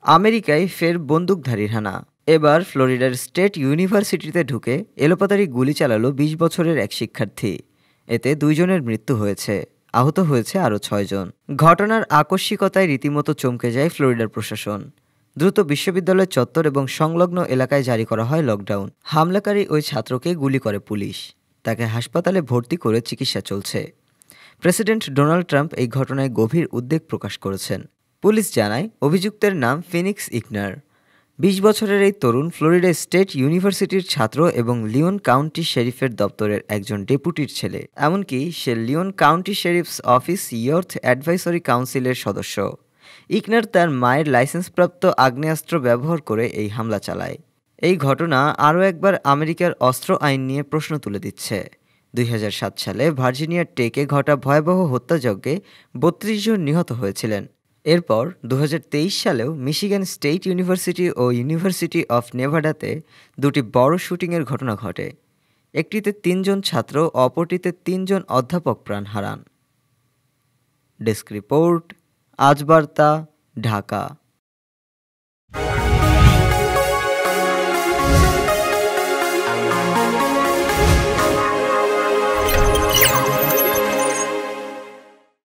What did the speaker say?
আমেরিকায় ফের বন্দুকধারীর হানা। এবার ফ্লোরিডার স্টেট ইউনিভার্সিটিতে ঢুকে এলোপাতাড়ি গুলি চালালো ২০ বছরের এক শিক্ষার্থী। এতে ২ জনের মৃত্যু হয়েছে, আহত হয়েছে আরও ৬ জন। ঘটনার আকস্মিকতায় রীতিমতো চমকে যায় ফ্লোরিডার প্রশাসন। দ্রুত বিশ্ববিদ্যালয় চত্বর এবং সংলগ্ন এলাকায় জারি করা হয় লকডাউন। হামলাকারী ওই ছাত্রকে গুলি করে পুলিশ। তাকে হাসপাতালে ভর্তি করে চিকিৎসা চলছে। প্রেসিডেন্ট ডোনাল্ড ট্রাম্প এই ঘটনায় গভীর উদ্বেগ প্রকাশ করেছেন। পুলিশ জানায় অভিযুক্তের নাম ফিনিক্স ইগনার। ২০ বছরের এই তরুণ ফ্লোরিডা স্টেট ইউনিভার্সিটির ছাত্র এবং লিওন কাউন্টি শেরিফের দপ্তরের একজন ডেপুটির ছেলে। এমনকি সে Leone county sheriff's office ইয়র্থ advisory কাউন্সিলের সদস্য। ইগনার তার মায়ের লাইসেন্সপ্রাপ্ত আগ্নেয়াস্ত্র ব্যবহার করে এই হামলা চালায়। এই ঘটনা আরও একবার আমেরিকার অস্ত্র আইন নিয়ে প্রশ্ন তুলে দিচ্ছে। ২০০৭ সালে ভার্জিনিয়ার টেকে ঘটা ভয়াবহ হত্যাযজ্ঞে ৩২ জন নিহত হয়েছিলেন। এরপর ২০২৩ সালেও মিশিগান স্টেট ইউনিভার্সিটি ও ইউনিভার্সিটি অফ নেভাডাতে দুটি বড় শুটিংয়ের ঘটনা ঘটে। একটিতে ৩ জন ছাত্র, অপরটিতে ৩ জন অধ্যাপক প্রাণ হারান। ডেস্ক রিপোর্ট, আজ বার্তা, ঢাকা।